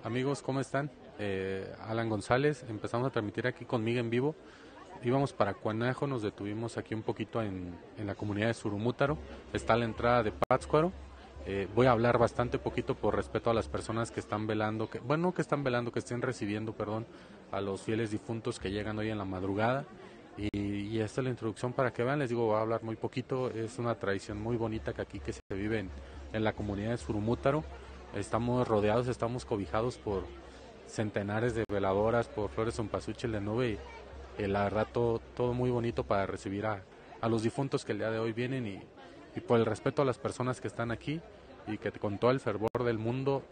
Amigos, ¿cómo están? Alan González, empezamos a transmitir aquí conmigo en vivo. Íbamos para Cuanajo, nos detuvimos aquí un poquito en la comunidad de Surumútaro. Está la entrada de Pátzcuaro. Voy a hablar bastante poquito por respeto a las personas que están velando, no que están velando, que estén recibiendo, perdón, a los fieles difuntos que llegan hoy en la madrugada. Y esta es la introducción para que vean, les digo, voy a hablar muy poquito. Es una tradición muy bonita que aquí que se vive en la comunidad de Surumútaro. Estamos rodeados, estamos cobijados por centenares de veladoras, por flores cempasúchil de nube y la verdad todo muy bonito para recibir a los difuntos que el día de hoy vienen y por el respeto a las personas que están aquí y que con todo el fervor del mundo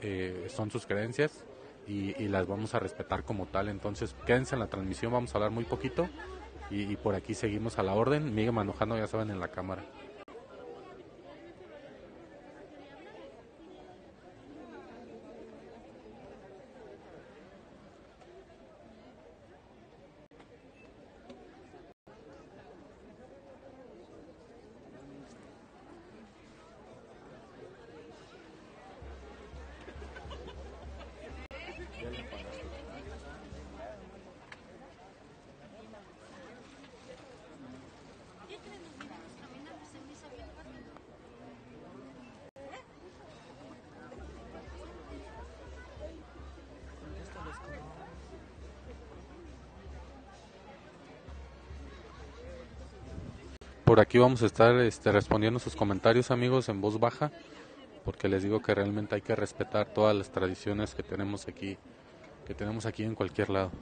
son sus creencias y las vamos a respetar como tal. Entonces quédense en la transmisión, vamos a hablar muy poquito y por aquí seguimos a la orden. Miguel Manojano, ya saben, en la cámara. Por aquí vamos a estar respondiendo sus comentarios, amigos, en voz baja, porque les digo que realmente hay que respetar todas las tradiciones que tenemos aquí en cualquier lado.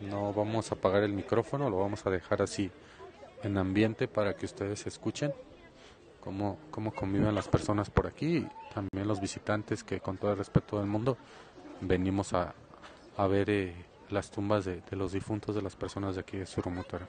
No vamos a apagar el micrófono, lo vamos a dejar así en ambiente para que ustedes escuchen cómo conviven las personas por aquí y también los visitantes que con todo el respeto del mundo venimos a ver las tumbas de los difuntos de las personas de aquí de Surumútaro.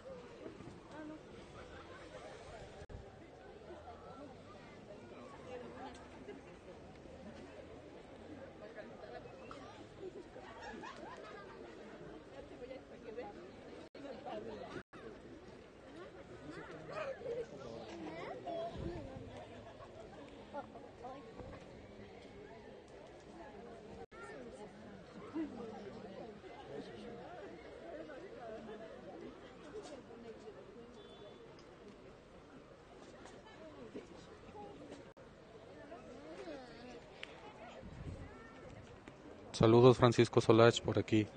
Saludos, Francisco Solach, por aquí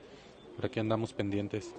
andamos pendientes.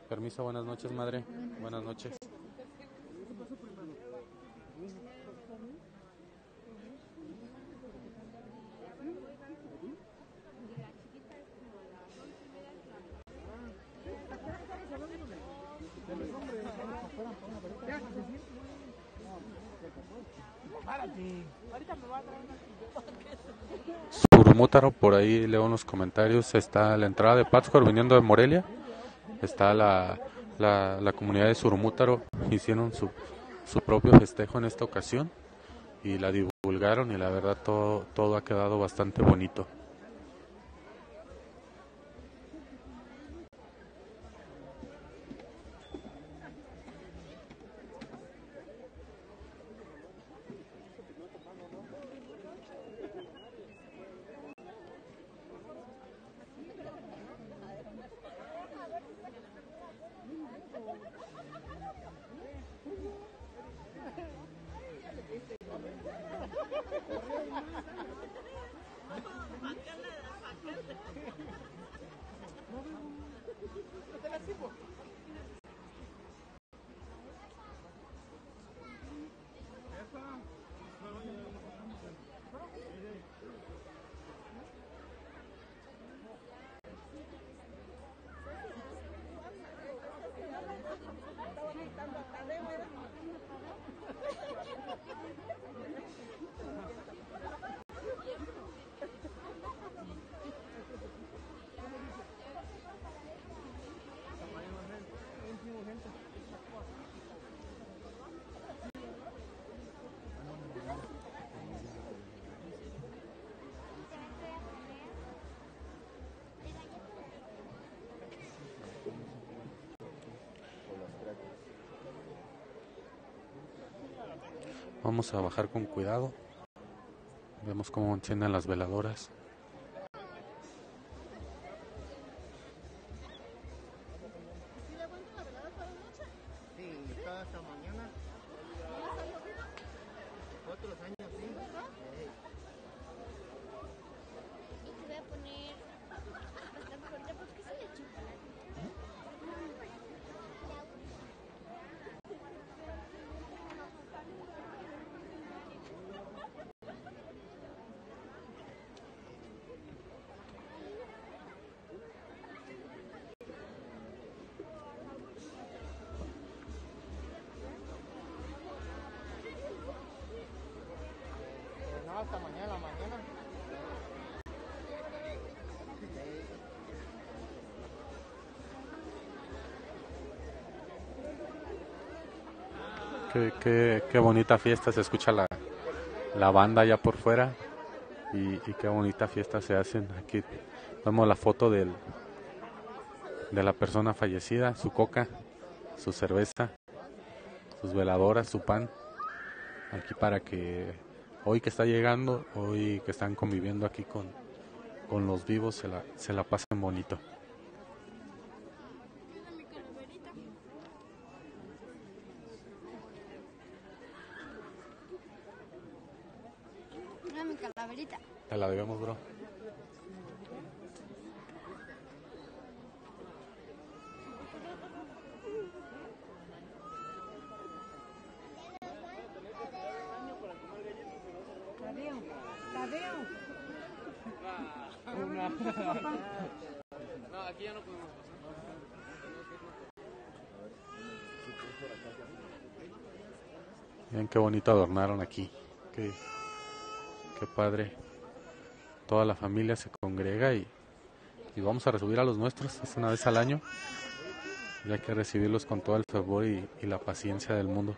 Permiso, buenas noches, madre. Buenas noches. Surumútaro, por ahí leo en los comentarios, está la entrada de Pátzcuaro viniendo de Morelia, está la La comunidad de Surumútaro hicieron su propio festejo en esta ocasión y la divulgaron, y la verdad todo ha quedado bastante bonito. Vamos a bajar con cuidado. Vemos cómo encienden las veladoras. Hasta mañana en la mañana. Qué bonita fiesta, se escucha la banda allá por fuera, y qué bonita fiesta se hacen. Aquí vemos la foto de la persona fallecida, su coca, su cerveza, sus veladoras, su pan, aquí para que hoy que está llegando, hoy que están conviviendo aquí con los vivos, se la pasen bonito. Mira mi calaverita. Te la debemos, bro. Tadeo. No, aquí ya no podemos pasar. Miren qué bonito adornaron aquí. Qué padre. Toda la familia se congrega y vamos a recibir a los nuestros. Es una vez al año. Y hay que recibirlos con todo el fervor y la paciencia del mundo.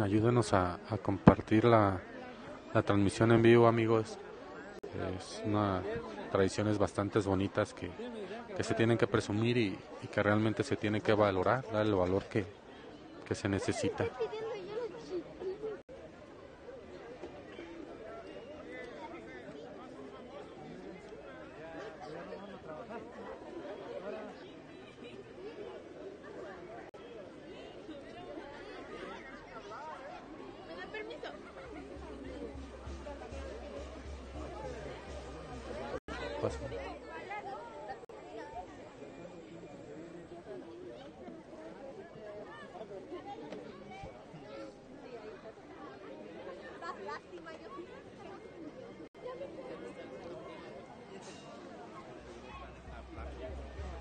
Ayúdenos a compartir la transmisión en vivo, amigos. Es una tradiciones bastante bonitas que se tienen que presumir y que realmente se tiene que valorar, dar el valor que se necesita. Pues,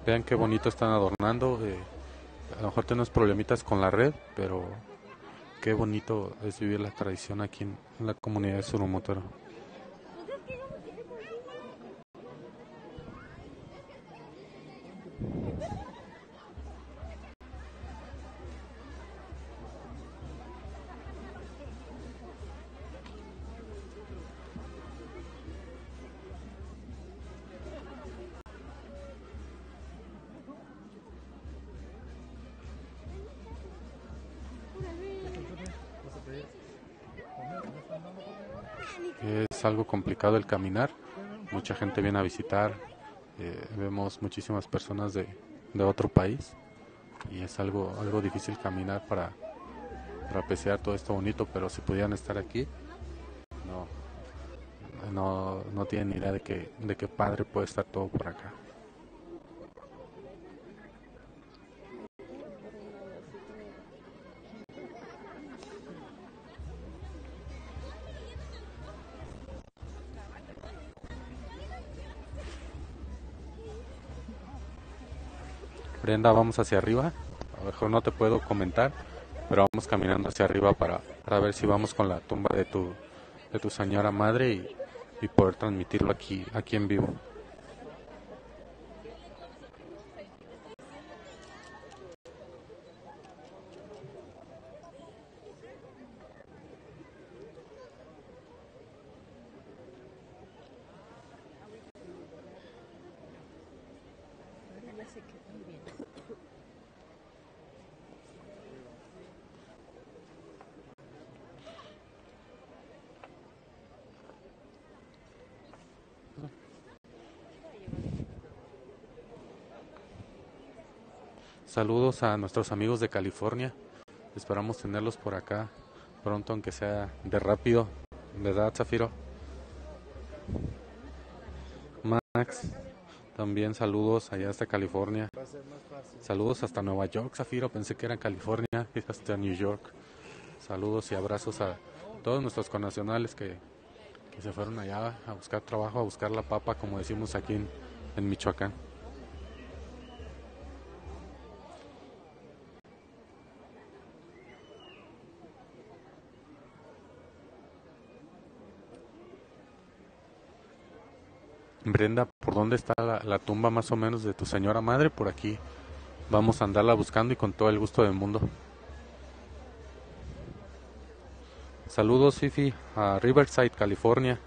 vean qué bonito están adornando. A lo mejor tenemos problemitas con la red, pero qué bonito es vivir la tradición aquí en la comunidad de Surumutaro. Es algo complicado el caminar, mucha gente viene a visitar, vemos muchísimas personas de otro país y es algo difícil caminar para apreciar todo esto bonito, pero si pudieran estar aquí, no tienen ni idea de qué padre puede estar todo por acá. Brenda, vamos hacia arriba. A lo mejor no te puedo comentar, pero vamos caminando hacia arriba para ver si vamos con la tumba de tu señora madre y poder transmitirlo aquí en vivo. Saludos a nuestros amigos de California. Esperamos tenerlos por acá pronto, aunque sea de rápido. ¿Verdad, Zafiro? Max, también saludos allá hasta California. Saludos hasta Nueva York, Zafiro. Pensé que era California, hasta New York. Saludos y abrazos a todos nuestros connacionales que se fueron allá a buscar trabajo, a buscar la papa, como decimos aquí en Michoacán. Brenda, ¿por dónde está la tumba más o menos de tu señora madre? Por aquí vamos a andarla buscando y con todo el gusto del mundo. Saludos, Fifi, a Riverside, California,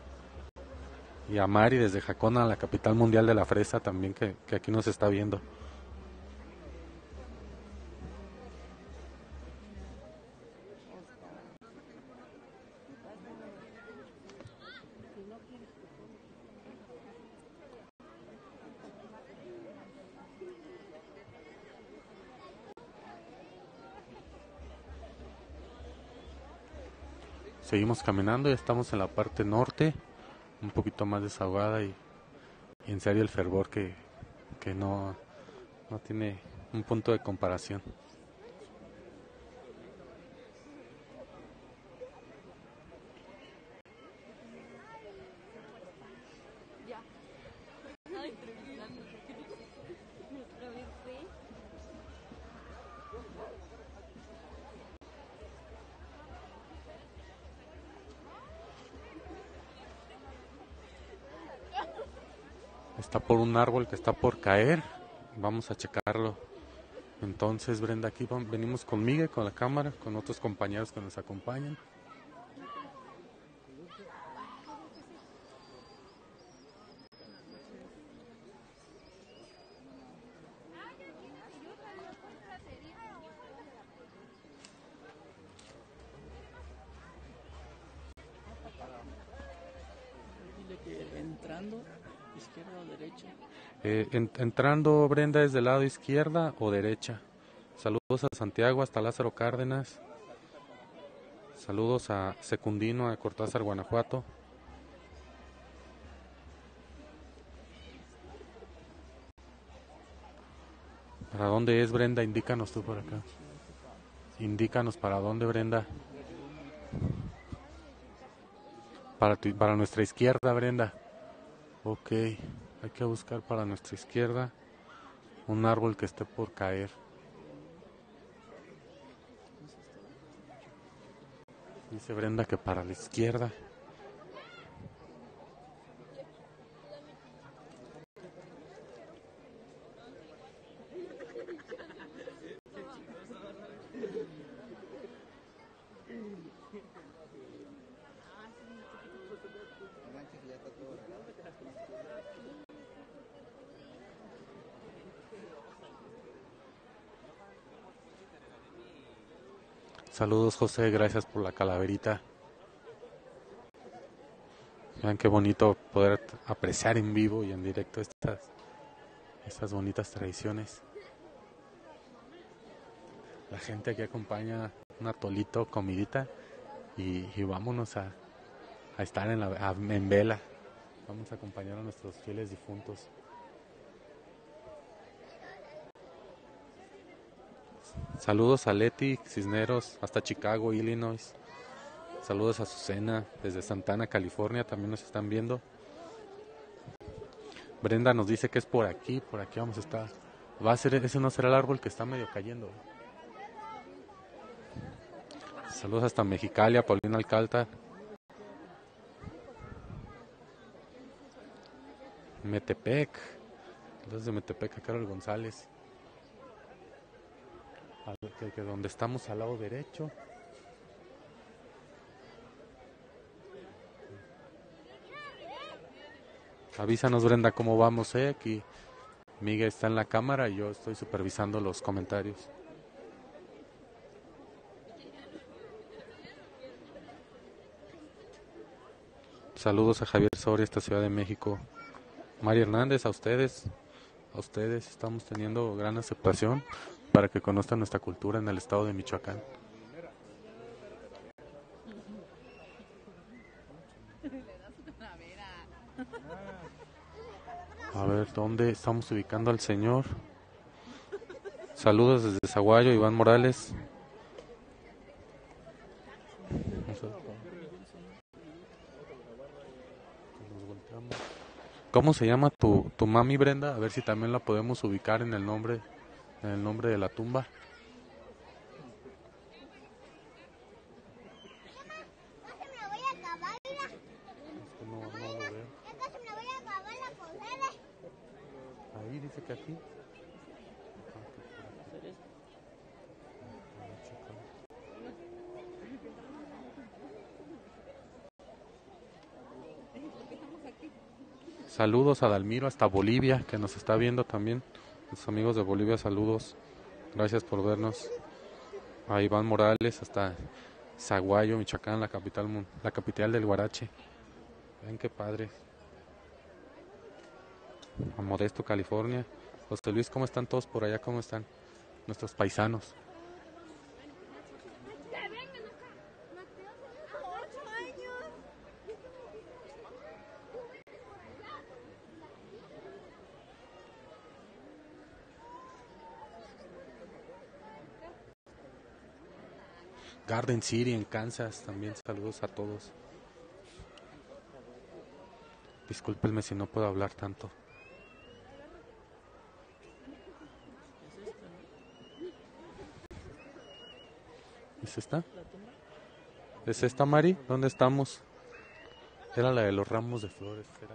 y a Mari desde Jacona, la capital mundial de la fresa, también que aquí nos está viendo. Seguimos caminando, ya estamos en la parte norte, un poquito más desahogada y en serio el fervor que no tiene un punto de comparación. Está por un árbol que está por caer. Vamos a checarlo Entonces, Brenda, aquí venimos con Miguel, con la cámara, con otros compañeros que nos acompañan. Dile que entrando, izquierda o derecha. Entrando, Brenda, ¿es del lado izquierda o derecha? Saludos a Santiago, hasta Lázaro Cárdenas. Saludos a Secundino, a Cortázar, Guanajuato. ¿Para dónde es, Brenda? Indícanos tú por acá. Indícanos para dónde, Brenda. Para nuestra izquierda, Brenda. Ok, hay que buscar para nuestra izquierda un árbol que esté por caer. Dice Brenda que para la izquierda. Saludos, José, gracias por la calaverita. Vean qué bonito poder apreciar en vivo y en directo estas bonitas tradiciones. La gente aquí acompaña un atolito, comidita y vámonos a estar en vela. Vamos a acompañar a nuestros fieles difuntos. Saludos a Leti Cisneros hasta Chicago, Illinois. Saludos a Azucena desde Santana, California, también nos están viendo. Brenda nos dice que es por aquí vamos a estar. Ese no será el árbol que está medio cayendo. Saludos hasta Mexicali, a Paulina Alcalta. Metepec. Saludos de Metepec a Carol González. Que donde estamos al lado derecho. Avísanos, Brenda, cómo vamos, aquí Miguel está en la cámara y yo estoy supervisando los comentarios. Saludos a Javier Soria, esta Ciudad de México. María Hernández, a ustedes estamos teniendo gran aceptación para que conozcan nuestra cultura en el estado de Michoacán. A ver, ¿dónde estamos ubicando al señor? Saludos desde Zaguayo, Iván Morales. ¿Cómo se llama tu mami, Brenda? A ver si también la podemos ubicar en el nombre de la tumba. No lo veo. Ahí dice que aquí. Saludos a Dalmiro hasta Bolivia, que nos está viendo también. Los amigos de Bolivia, saludos. Gracias por vernos. A Iván Morales hasta Zaguayo, Michoacán, la capital del Guarache. Ven qué padre. A Modesto, California. José Luis, ¿cómo están todos por allá? ¿Cómo están nuestros paisanos? Garden City en Kansas, también saludos a todos. Discúlpenme si no puedo hablar tanto. ¿Es esta? ¿Es esta, Mari? ¿Dónde estamos? Era la de los ramos de flores, ¿será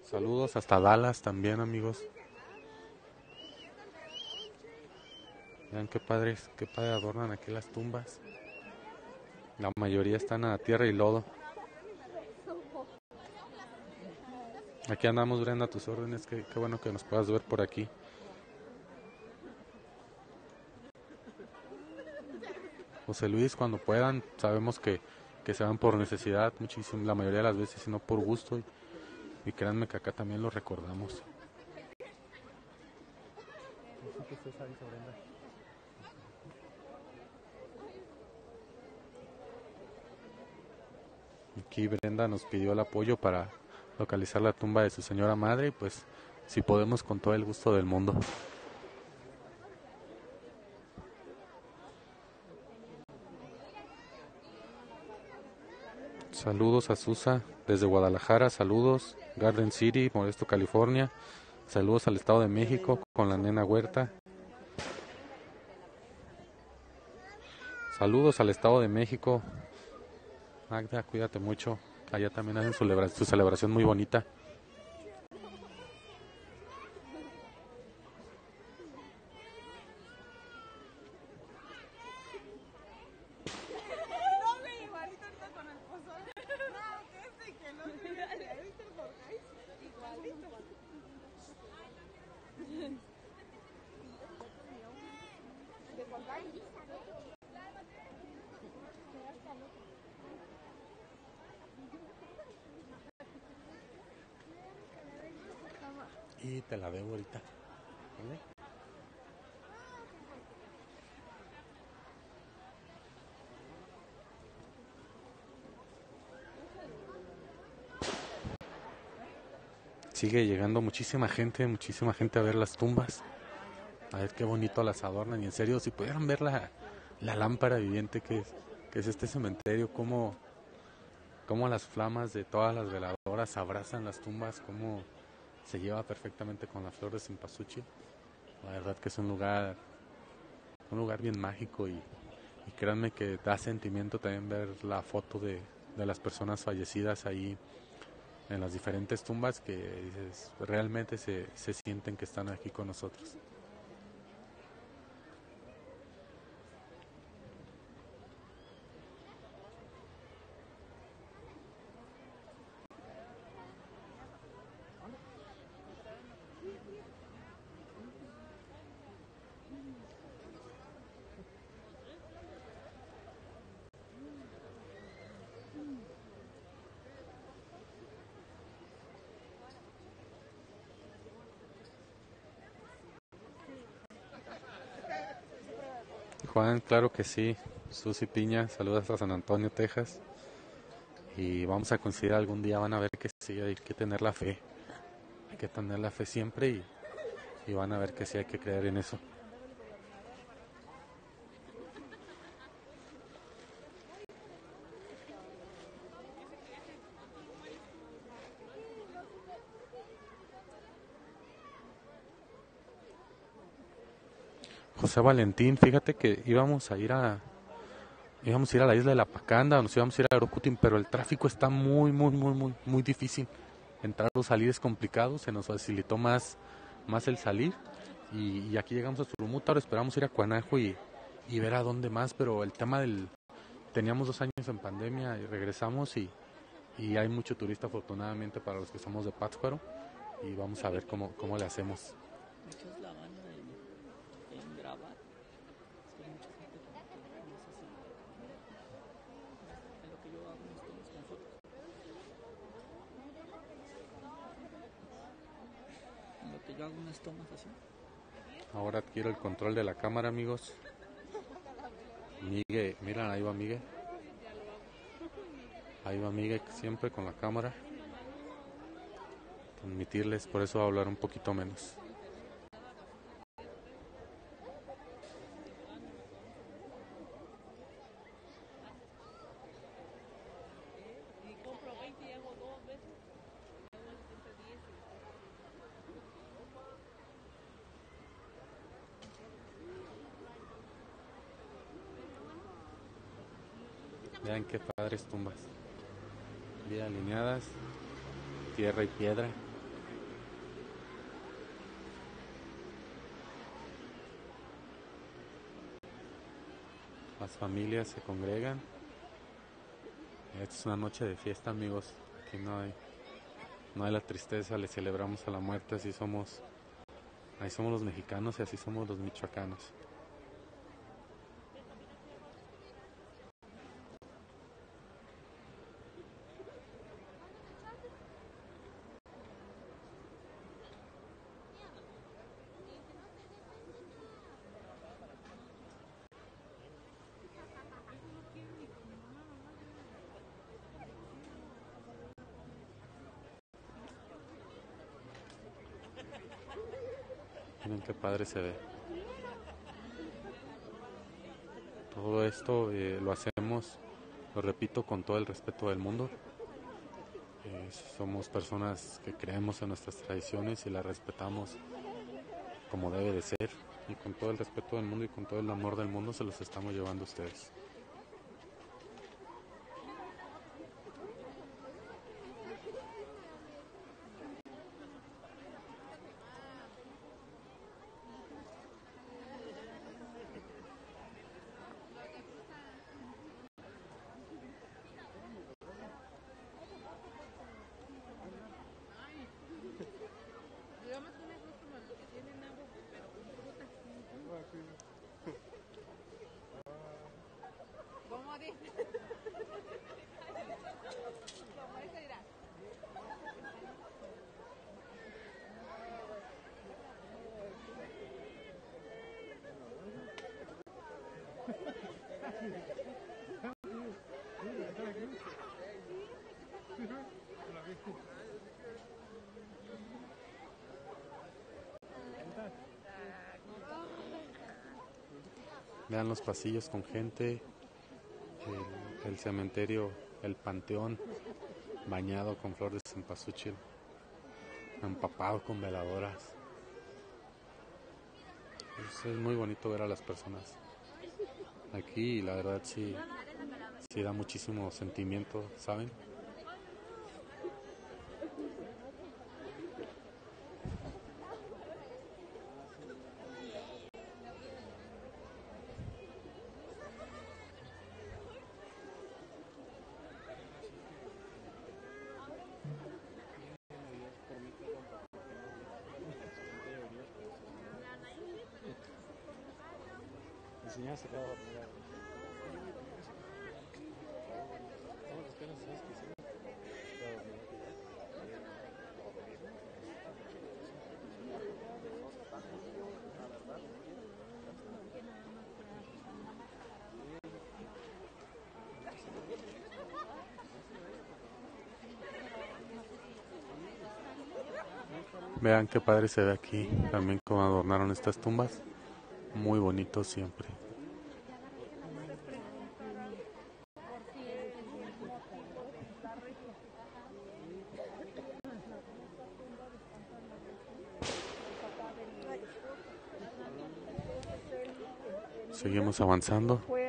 eso? Saludos hasta Dallas también, amigos. Vean qué padres, qué padre adornan aquí las tumbas. La mayoría están a tierra y lodo. Aquí andamos, Brenda, a tus órdenes. Qué bueno que nos puedas ver por aquí. José Luis, cuando puedan, sabemos que se van por necesidad, muchísimo, la mayoría de las veces, sino por gusto. Y créanme que acá también lo recordamos. Aquí Brenda nos pidió el apoyo para localizar la tumba de su señora madre y pues si podemos con todo el gusto del mundo. Saludos a Susa desde Guadalajara, saludos Garden City, Modesto, California. Saludos al Estado de México con la nena Huerta. Saludos al Estado de México. Magda, cuídate mucho. Allá también hacen su celebración muy bonita. Y te la debo ahorita. ¿Vale? Sigue llegando muchísima gente a ver las tumbas. A ver qué bonito las adornan. Y en serio, si pudieran ver la lámpara viviente que es este cementerio, cómo las flamas de todas las veladoras abrazan las tumbas, cómo se lleva perfectamente con la flor de cempasúchil. La verdad que es un lugar bien mágico y créanme que da sentimiento también ver la foto de las personas fallecidas ahí en las diferentes tumbas que dices, realmente se sienten que están aquí con nosotros. Juan, claro que sí. Susi Piña, saludos a San Antonio, Texas. Y vamos a coincidir algún día, van a ver que sí, hay que tener la fe. Hay que tener la fe siempre y van a ver que sí hay que creer en eso. José Valentín, fíjate que íbamos a ir a la isla de La Pacanda, nos íbamos a ir a Arocutin, pero el tráfico está muy difícil. Entrar o salir es complicado, se nos facilitó más el salir y aquí llegamos a Surumútaro, esperamos ir a Cuanajo y ver a dónde más, pero el tema teníamos 2 años en pandemia y regresamos y hay mucho turista afortunadamente para los que somos de Pátzcuaro y vamos a ver cómo le hacemos. Muchos la van en grabar. Es que mucha gente como que no sé si es lo que yo hago, unos tomas con fotos. En lo que yo hago unas tomas así. Ahora adquiero el control de la cámara, amigos. Miguel, miren, ahí va Miguel. Ahí va Miguel siempre con la cámara. Transmitirles, por eso voy a hablar un poquito menos. Vean qué padres tumbas. Bien alineadas, tierra y piedra. las familias se congregan. Esta es una noche de fiesta, amigos. Aquí no hay la tristeza, le celebramos a la muerte, así somos los mexicanos y así somos los michoacanos. Miren qué padre se ve. Todo esto lo hacemos, lo repito, con todo el respeto del mundo. Somos personas que creemos en nuestras tradiciones y las respetamos como debe de ser. Y con todo el respeto del mundo y con todo el amor del mundo se los estamos llevando a ustedes. Vean los pasillos con gente, el cementerio, el panteón bañado con flores de cempasúchil, empapado con veladoras. Es muy bonito ver a las personas aquí y la verdad sí da muchísimo sentimiento, ¿saben? Vean qué padre se ve aquí, también cómo adornaron estas tumbas, muy bonito siempre. Seguimos avanzando. Fue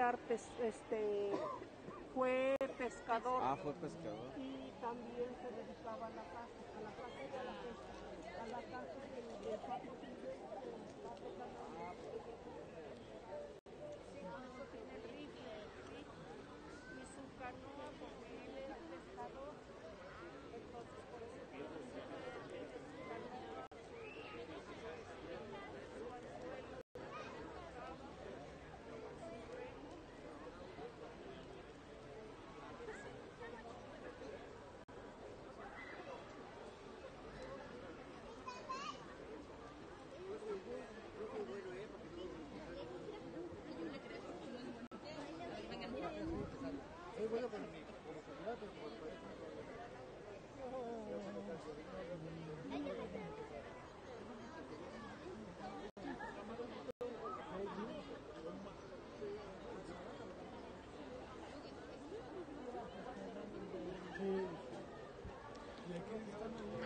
pescador. Fue pescador. Y también se dedicaba a la caza y a la pesca, a la caza de pato silvestre, pato canal. Y su canoa, porque él era pescador, entonces por eso tiene su canoa.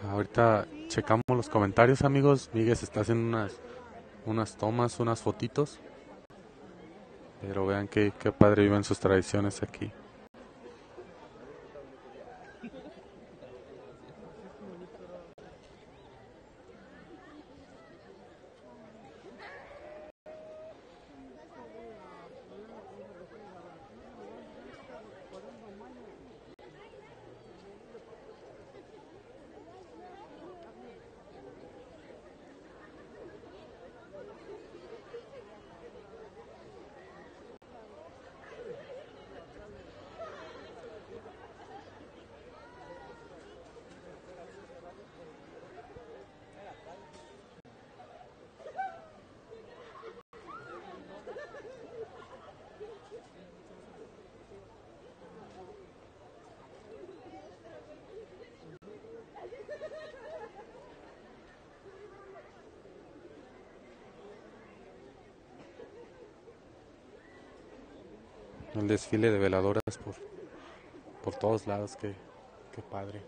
Ahorita checamos los comentarios, amigos. Miguel se está haciendo unas tomas, unas fotitos. Pero vean qué padre viven sus tradiciones aquí. El desfile de veladoras por todos lados, qué padre.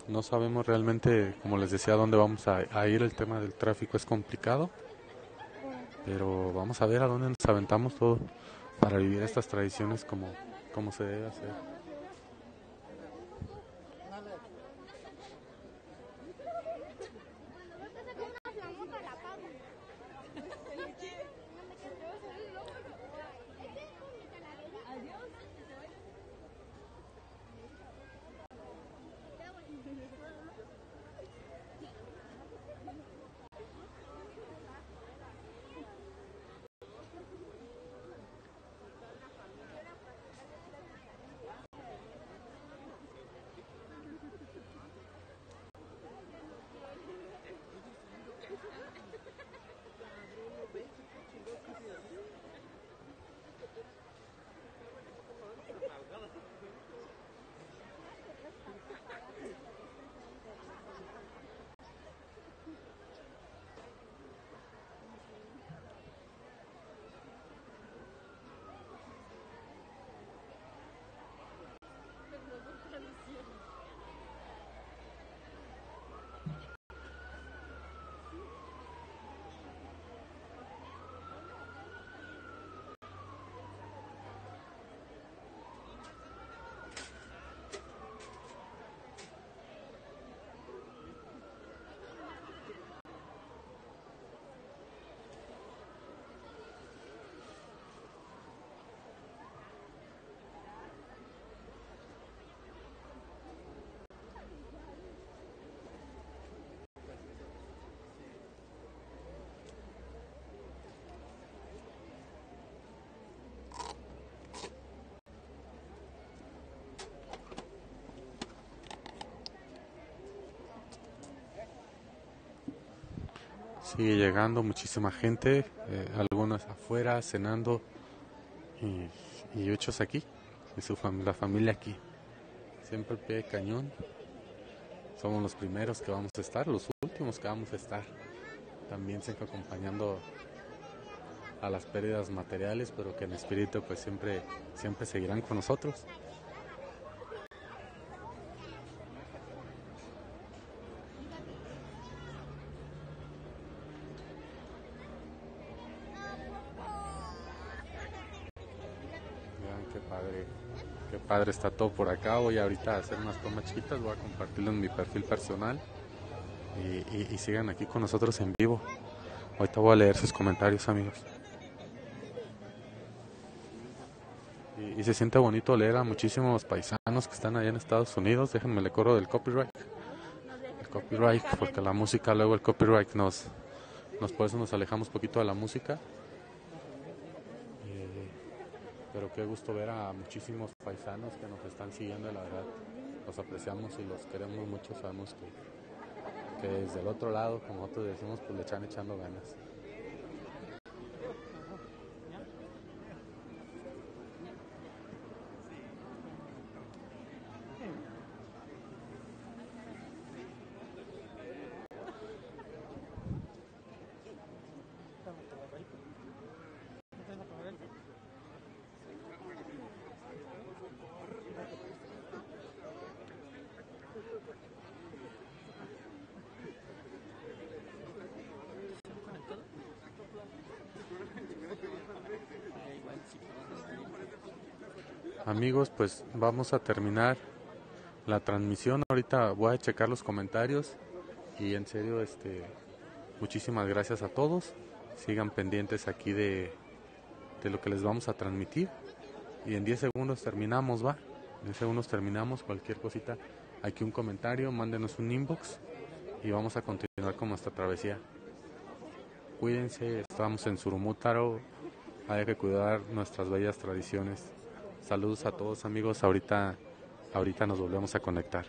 No sabemos realmente, como les decía, dónde vamos a ir. El tema del tráfico es complicado, pero vamos a ver a dónde nos aventamos todo para vivir estas tradiciones como se debe hacer. Sigue llegando muchísima gente, algunos afuera cenando y muchos aquí, y la familia aquí. Siempre al pie de cañón. Somos los primeros que vamos a estar, los últimos que vamos a estar. También siempre acompañando a las pérdidas materiales, pero que en espíritu pues siempre seguirán con nosotros. Qué padre está todo por acá. Voy ahorita a hacer unas tomas chiquitas, voy a compartirlo en mi perfil personal y sigan aquí con nosotros en vivo. Ahorita voy a leer sus comentarios, amigos. Y se siente bonito leer a muchísimos paisanos que están allá en Estados Unidos. Déjenme le corro del copyright. El copyright, porque la música, luego el copyright por eso nos alejamos un poquito de la música. Pero qué gusto ver a muchísimos paisanos que nos están siguiendo, la verdad. Los apreciamos y los queremos mucho. Sabemos que desde el otro lado, como nosotros decimos, pues le están echando ganas. Amigos, pues vamos a terminar la transmisión. Ahorita voy a checar los comentarios y en serio, muchísimas gracias a todos. Sigan pendientes aquí de lo que les vamos a transmitir. Y en 10 segundos terminamos, ¿va? En 10 segundos terminamos. Cualquier cosita, aquí un comentario, mándenos un inbox y vamos a continuar con nuestra travesía. Cuídense, estamos en Surumútaro. Hay que cuidar nuestras bellas tradiciones. Saludos a todos, amigos. Ahorita nos volvemos a conectar.